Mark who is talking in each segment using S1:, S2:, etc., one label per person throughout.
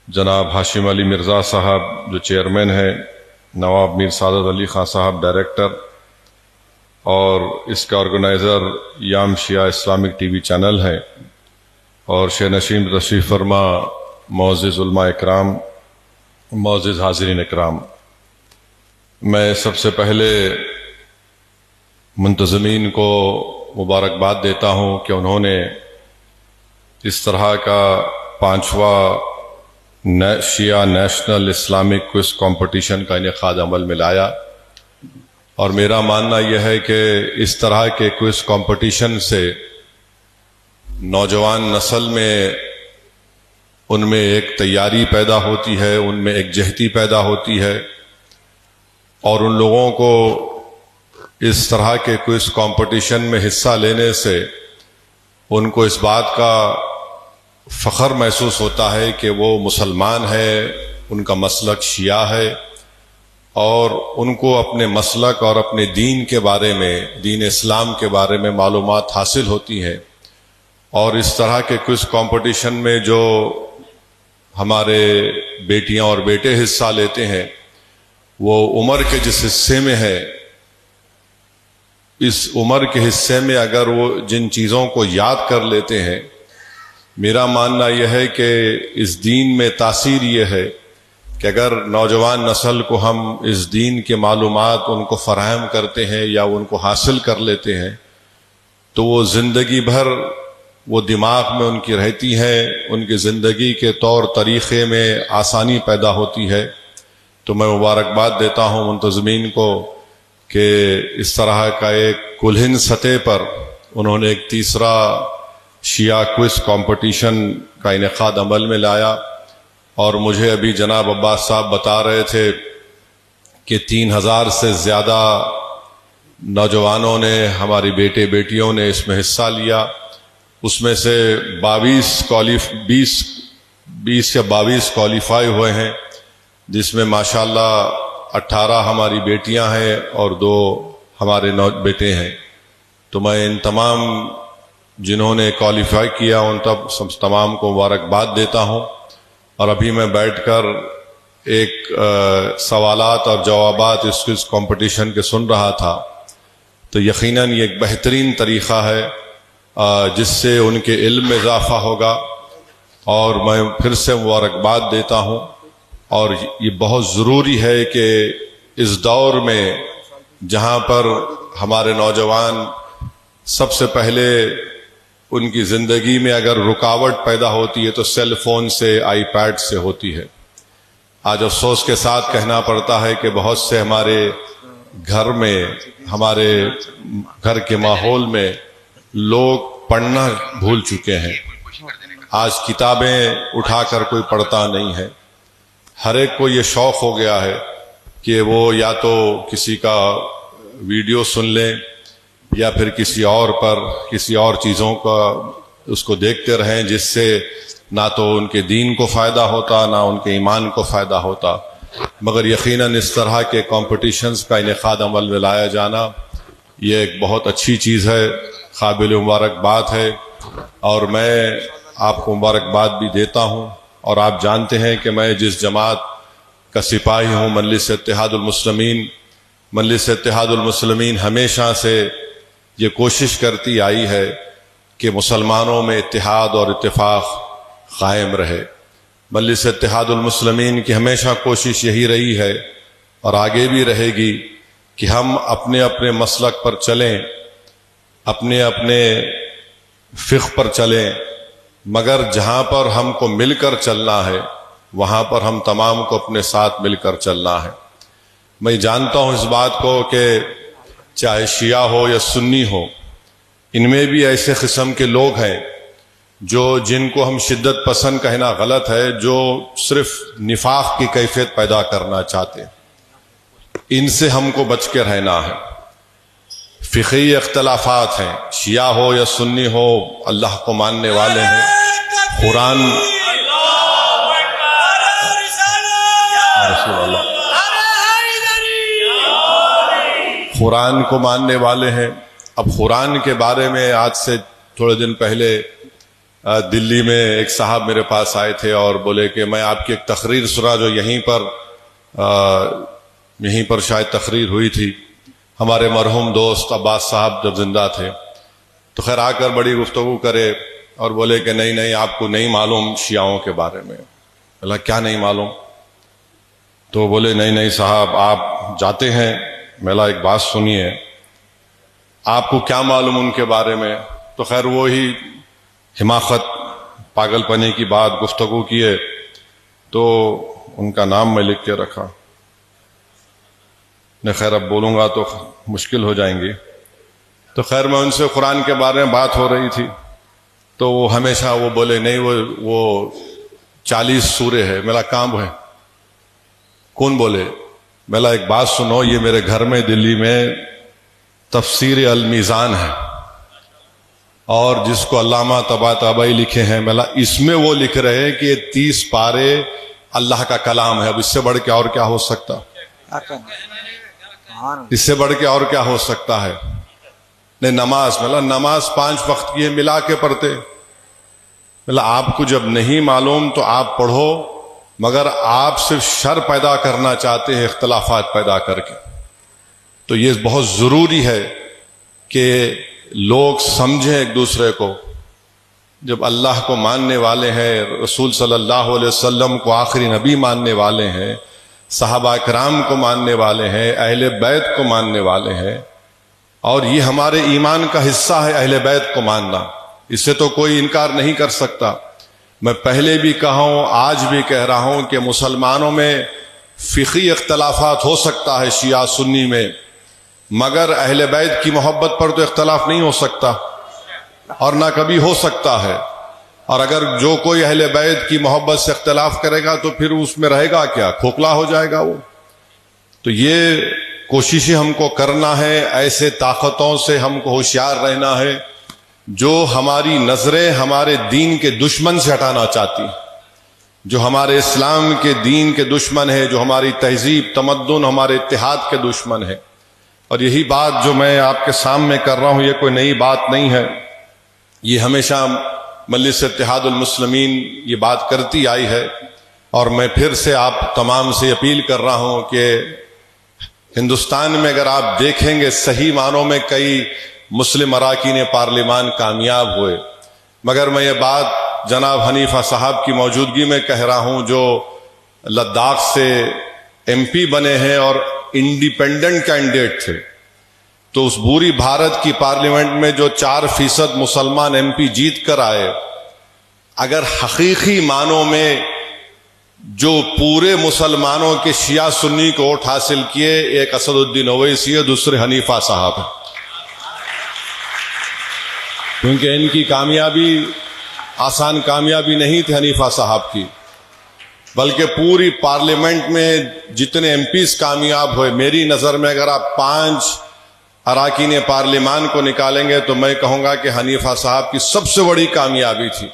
S1: جناب ہاشم علی مرزا صاحب جو چیئرمین ہیں، نواب میر سعادت علی خان صاحب ڈائریکٹر، اور اس کا آرگنائزر یام شیعہ اسلامک ٹی وی چینل ہے، اور شیخ نشین تشریف فرما معزز علماء اکرام، معزز حاضرین اکرام، میں سب سے پہلے منتظمین کو مبارکباد دیتا ہوں کہ انہوں نے اس طرح کا 5واں شیعہ نیشنل اسلامک کوئز کمپٹیشن کا انعقاد عمل میں لایا، اور میرا ماننا یہ ہے کہ اس طرح کے کوئز کمپٹیشن سے نوجوان نسل میں ان میں ایک تیاری پیدا ہوتی ہے، ان میں ایک جہتی پیدا ہوتی ہے، اور ان لوگوں کو اس طرح کے کوئز کمپٹیشن میں حصہ لینے سے ان کو اس بات کا فخر محسوس ہوتا ہے کہ وہ مسلمان ہے، ان کا مسلک شیعہ ہے، اور ان کو اپنے مسلک اور اپنے دین کے بارے میں، دین اسلام کے بارے میں معلومات حاصل ہوتی ہیں۔ اور اس طرح کے کوئز کمپٹیشن میں جو ہمارے بیٹیاں اور بیٹے حصہ لیتے ہیں، وہ عمر کے جس حصے میں ہے، اس عمر کے حصے میں اگر وہ جن چیزوں کو یاد کر لیتے ہیں، میرا ماننا یہ ہے کہ اس دین میں تاثیر یہ ہے کہ اگر نوجوان نسل کو ہم اس دین کے معلومات ان کو فراہم کرتے ہیں یا ان کو حاصل کر لیتے ہیں، تو وہ زندگی بھر وہ دماغ میں ان کی رہتی ہے، ان کی زندگی کے طور طریقے میں آسانی پیدا ہوتی ہے۔ تو میں مبارکباد دیتا ہوں منتظمین کو کہ اس طرح کا ایک کلہن سطح پر انہوں نے ایک تیسرا شیعہ کوئز کمپٹیشن کا انعقاد عمل میں لایا۔ اور مجھے ابھی جناب عباس صاحب بتا رہے تھے کہ 3000 سے زیادہ نوجوانوں نے، ہماری بیٹے بیٹیوں نے اس میں حصہ لیا۔ اس میں سے 20 یا 22 کوالیفائی ہوئے ہیں، جس میں ماشاءاللہ 18 ہماری بیٹیاں ہیں اور 2 ہمارے بیٹے ہیں۔ تو میں ان تمام جنہوں نے کوالیفائی کیا ان تمام کو مبارکباد دیتا ہوں۔ اور ابھی میں بیٹھ کر ایک سوالات اور جوابات اس کوئز کمپٹیشن کے سن رہا تھا، تو یقیناً یہ ایک بہترین طریقہ ہے جس سے ان کے علم میں اضافہ ہوگا، اور میں پھر سے مبارکباد دیتا ہوں۔ اور یہ بہت ضروری ہے کہ اس دور میں جہاں پر ہمارے نوجوان سب سے پہلے ان کی زندگی میں اگر رکاوٹ پیدا ہوتی ہے تو سیل فون سے، آئی پیڈ سے ہوتی ہے۔ آج افسوس کے ساتھ کہنا پڑتا ہے کہ بہت سے ہمارے گھر میں، ہمارے گھر کے ماحول میں لوگ پڑھنا بھول چکے ہیں۔ آج کتابیں اٹھا کر کوئی پڑھتا نہیں ہے۔ ہر ایک کو یہ شوق ہو گیا ہے کہ وہ یا تو کسی کا ویڈیو سن لیں یا پھر کسی اور پر کسی اور چیزوں کا اس کو دیکھتے رہیں، جس سے نہ تو ان کے دین کو فائدہ ہوتا، نہ ان کے ایمان کو فائدہ ہوتا۔ مگر یقیناً اس طرح کے کمپٹیشنز کا انعقاد عمل میں لایا جانا یہ ایک بہت اچھی چیز ہے، قابل مبارکباد ہے، اور میں آپ کو مبارکباد بھی دیتا ہوں۔ اور آپ جانتے ہیں کہ میں جس جماعت کا سپاہی ہوں، مجلس اتحاد المسلمین، مجلس اتحاد المسلمین ہمیشہ سے یہ کوشش کرتی آئی ہے کہ مسلمانوں میں اتحاد اور اتفاق قائم رہے۔ مجلس اتحاد المسلمین کی ہمیشہ کوشش یہی رہی ہے اور آگے بھی رہے گی کہ ہم اپنے اپنے مسلک پر چلیں، اپنے اپنے فقہ پر چلیں، مگر جہاں پر ہم کو مل کر چلنا ہے وہاں پر ہم تمام کو اپنے ساتھ مل کر چلنا ہے۔ میں جانتا ہوں اس بات کو کہ چاہے شیعہ ہو یا سنی ہو، ان میں بھی ایسے قسم کے لوگ ہیں جن کو ہم شدت پسند کہنا غلط ہے، جو صرف نفاق کی کیفیت پیدا کرنا چاہتے ہیں۔ ان سے ہم کو بچ کے رہنا ہے۔ فقہی اختلافات ہیں، شیعہ ہو یا سنی ہو، اللہ کو ماننے والے ہیں، قرآن کو ماننے والے ہیں۔ اب قرآن کے بارے میں آج سے تھوڑے دن پہلے دلی میں ایک صاحب میرے پاس آئے تھے اور بولے کہ میں آپ کی ایک تقریر سنا جو یہیں پر شاید تقریر ہوئی تھی، ہمارے مرحوم دوست عباس صاحب جب زندہ تھے، تو خیر آ کر بڑی گفتگو کرے اور بولے کہ نہیں آپ کو نہیں معلوم شیعوں کے بارے میں۔ اللہ کیا نہیں معلوم؟ تو بولے نہیں صاحب آپ جاتے ہیں، میلا ایک بات سنیے، آپ کو کیا معلوم ان کے بارے میں؟ تو خیر وہی حماقت پاگل پنے کی بات گفتگو کیے، تو ان کا نام میں لکھ کے رکھا، نہیں خیر اب بولوں گا تو مشکل ہو جائیں گی۔ تو خیر میں ان سے قرآن کے بارے میں بات ہو رہی تھی، تو وہ ہمیشہ وہ بولے نہیں وہ 40 سورے ہے۔ میرا کام ہے، کون بولے؟ میرا ایک بات سنو، یہ میرے گھر میں دلی میں تفسیر المیزان ہے، اور جس کو علامہ طباطبائی لکھے ہیں، میلا اس میں وہ لکھ رہے ہیں کہ یہ 30 پارے اللہ کا کلام ہے۔ اب اس سے بڑھ کے اور کیا ہو سکتا؟ اس سے بڑھ کے اور کیا ہو سکتا ہے؟ نہیں نماز، میلا نماز 5 وقت کی ہے، ملا کے پڑھتے۔ میلا آپ کو جب نہیں معلوم تو آپ پڑھو، مگر آپ صرف شر پیدا کرنا چاہتے ہیں اختلافات پیدا کر کے۔ تو یہ بہت ضروری ہے کہ لوگ سمجھیں ایک دوسرے کو۔ جب اللہ کو ماننے والے ہیں، رسول صلی اللہ علیہ وسلم کو آخری نبی ماننے والے ہیں، صحابہ کرام کو ماننے والے ہیں، اہل بیت کو ماننے والے ہیں، اور یہ ہمارے ایمان کا حصہ ہے اہل بیت کو ماننا، اس سے تو کوئی انکار نہیں کر سکتا۔ میں پہلے بھی کہا ہوں، آج بھی کہہ رہا ہوں کہ مسلمانوں میں فقہی اختلافات ہو سکتا ہے شیعہ سنی میں، مگر اہل بیت کی محبت پر تو اختلاف نہیں ہو سکتا، اور نہ کبھی ہو سکتا ہے۔ اور اگر جو کوئی اہل بیت کی محبت سے اختلاف کرے گا تو پھر اس میں رہے گا کیا؟ کھوکھلا ہو جائے گا وہ۔ تو یہ کوششیں ہم کو کرنا ہے، ایسے طاقتوں سے ہم کو ہوشیار رہنا ہے جو ہماری نظریں ہمارے دین کے دشمن سے ہٹانا چاہتی، جو ہمارے اسلام کے دین کے دشمن ہے، جو ہماری تہذیب تمدن ہمارے اتحاد کے دشمن ہے۔ اور یہی بات جو میں آپ کے سامنے کر رہا ہوں، یہ کوئی نئی بات نہیں ہے، یہ ہمیشہ مجلس اتحاد المسلمین یہ بات کرتی آئی ہے۔ اور میں پھر سے آپ تمام سے اپیل کر رہا ہوں کہ ہندوستان میں اگر آپ دیکھیں گے صحیح معنوں میں کئی مسلم اراکین پارلیمان کامیاب ہوئے، مگر میں یہ بات جناب حنیفہ صاحب کی موجودگی میں کہہ رہا ہوں، جو لداخ سے ایم پی بنے ہیں اور انڈیپینڈنٹ کینڈیڈیٹ تھے، تو اس پوری بھارت کی پارلیمنٹ میں جو 4% مسلمان ایم پی جیت کر آئے، اگر حقیقی معنوں میں جو پورے مسلمانوں کے شیعہ سنی کو ووٹ حاصل کیے، ایک اسد الدین اویسی ہے، دوسرے حنیفہ صاحب ہیں، کیونکہ ان کی کامیابی آسان کامیابی نہیں تھی حنیفہ صاحب کی، بلکہ پوری پارلیمنٹ میں جتنے ایم پیز کامیاب ہوئے، میری نظر میں اگر آپ 5 اراکین پارلیمان کو نکالیں گے تو میں کہوں گا کہ حنیفہ صاحب کی سب سے بڑی کامیابی تھی۔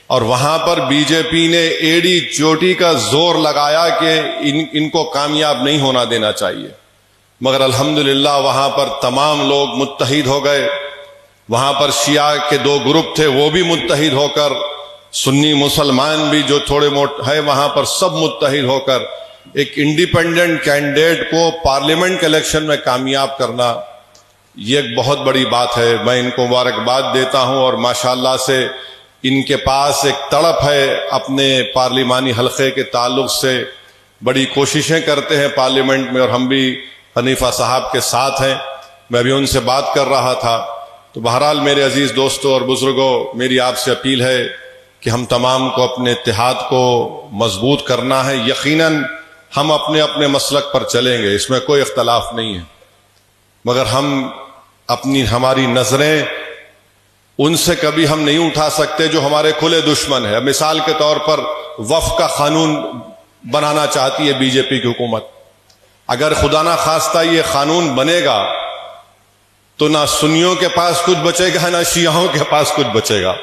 S1: اور وہاں پر بی جے پی نے ایڑی چوٹی کا زور لگایا کہ ان کو کامیاب نہیں ہونا دینا چاہیے، مگر الحمدللہ وہاں پر تمام لوگ متحد ہو گئے۔ وہاں پر شیعہ کے 2 گروپ تھے، وہ بھی متحد ہو کر، سنی مسلمان بھی جو تھوڑے موٹ ہے وہاں پر سب متحد ہو کر ایک انڈیپینڈنٹ کینڈیڈیٹ کو پارلیمنٹ کے الیکشن میں کامیاب کرنا، یہ ایک بہت بڑی بات ہے۔ میں ان کو مبارکباد دیتا ہوں، اور ماشاءاللہ سے ان کے پاس ایک تڑپ ہے اپنے پارلیمانی حلقے کے تعلق سے، بڑی کوششیں کرتے ہیں پارلیمنٹ میں، اور ہم بھی حنیفہ صاحب کے ساتھ ہیں۔ میں ابھی ان سے بات کر رہا تھا۔ تو بہرحال میرے عزیز دوستوں اور بزرگوں، میری آپ سے اپیل ہے کہ ہم تمام کو اپنے اتحاد کو مضبوط کرنا ہے۔ یقیناً ہم اپنے اپنے مسلک پر چلیں گے، اس میں کوئی اختلاف نہیں ہے، مگر ہماری نظریں ان سے کبھی ہم نہیں اٹھا سکتے جو ہمارے کھلے دشمن ہیں۔ مثال کے طور پر وقف کا قانون بنانا چاہتی ہے بی جے پی کی حکومت، اگر خدا نہ خواستہ یہ قانون بنے گا تو نہ سنیوں کے پاس کچھ بچے گا، نہ شیعوں کے پاس کچھ بچے گا،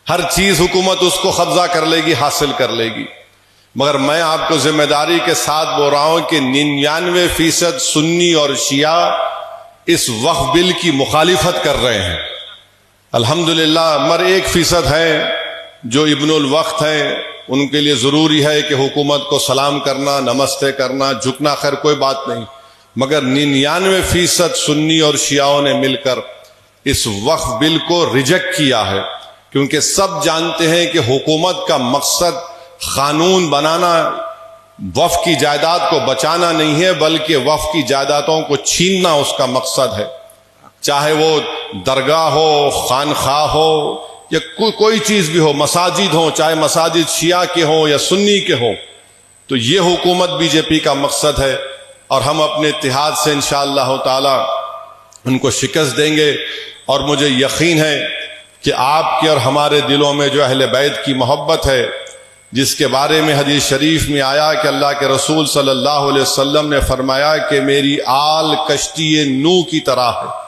S1: ہر چیز حکومت اس کو قبضہ کر لے گی، حاصل کر لے گی۔ مگر میں آپ کو ذمہ داری کے ساتھ بول رہا ہوں کہ 99% سنی اور شیعہ اس وقف بل کی مخالفت کر رہے ہیں۔ الحمدللہ مر 1% ہے جو ابن الوقت ہیں، ان کے لیے ضروری ہے کہ حکومت کو سلام کرنا، نمستے کرنا، جھکنا، خیر کوئی بات نہیں، مگر 99% سنی اور شیعوں نے مل کر اس وقف بل کو ریجیکٹ کیا ہے، کیونکہ سب جانتے ہیں کہ حکومت کا مقصد قانون بنانا، وقف کی جائیداد کو بچانا نہیں ہے، بلکہ وقف کی جائیدادوں کو چھیننا اس کا مقصد ہے، چاہے وہ درگاہ ہو، خانخواہ ہو، یا کوئی چیز بھی ہو، مساجد ہو، چاہے مساجد شیعہ کے ہوں یا سنی کے ہوں۔ تو یہ حکومت بی جے پی کا مقصد ہے، اور ہم اپنے اتحاد سے انشاءاللہ تعالی ان کو شکست دیں گے، اور مجھے یقین ہے کہ آپ کے اور ہمارے دلوں میں جو اہل بیت کی محبت ہے، جس کے بارے میں حدیث شریف میں آیا کہ اللہ کے رسول صلی اللہ علیہ وسلم نے فرمایا کہ میری آل کشتی نوح کی طرح ہے،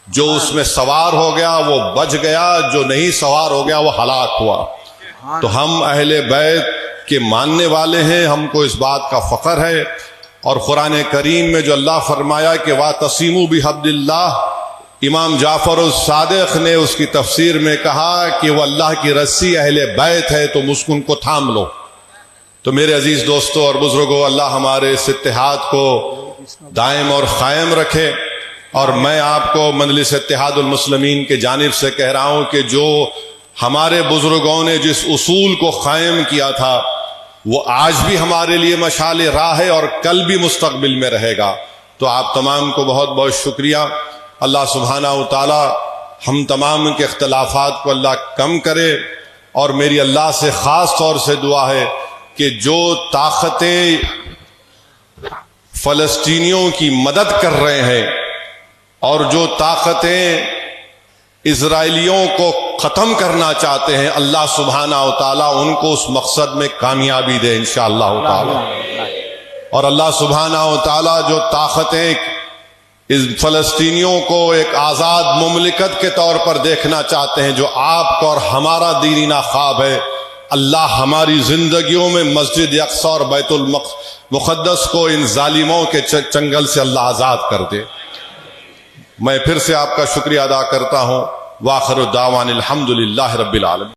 S1: جو اس میں سوار ہو گیا وہ بچ گیا، جو نہیں سوار ہو گیا وہ ہلاک ہوا۔ تو ہم اہل بیت کے ماننے والے ہیں، ہم کو اس بات کا فخر ہے، اور قرآن کریم میں جو اللہ فرمایا کہ وَاعْتَصِمُوا بِحَبْلِ اللَّهِ، امام جعفر الصادق نے اس کی تفسیر میں کہا کہ وہ اللہ کی رسی اہل بیت ہے، تو مسکن کو تھام لو۔ تو میرے عزیز دوستوں اور بزرگوں، اللہ ہمارے اس اتحاد کو دائم اور قائم رکھے، اور میں آپ کو مجلس اتحاد المسلمین کے جانب سے کہہ رہا ہوں کہ جو ہمارے بزرگوں نے جس اصول کو قائم کیا تھا وہ آج بھی ہمارے لیے مشعل راہ ہے، اور کل بھی مستقبل میں رہے گا۔ تو آپ تمام کو بہت بہت شکریہ۔ اللہ سبحانہ و تعالی ہم تمام کے اختلافات کو اللہ کم کرے، اور میری اللہ سے خاص طور سے دعا ہے کہ جو طاقتیں فلسطینیوں کی مدد کر رہے ہیں اور جو طاقتیں اسرائیلیوں کو ختم کرنا چاہتے ہیں، اللہ سبحانہ و تعالیٰ ان کو اس مقصد میں کامیابی دے انشاءاللہ تعالی۔ اور اللہ سبحانہ و تعالیٰ جو طاقتیں اس فلسطینیوں کو ایک آزاد مملکت کے طور پر دیکھنا چاہتے ہیں، جو آپ کا اور ہمارا دیرینہ خواب ہے، اللہ ہماری زندگیوں میں مسجد اقصی اور بیت المقدس کو ان ظالموں کے چنگل سے اللہ آزاد کر دے۔ میں پھر سے آپ کا شکریہ ادا کرتا ہوں۔ وآخر الدعوان الحمدللہ رب العالمین۔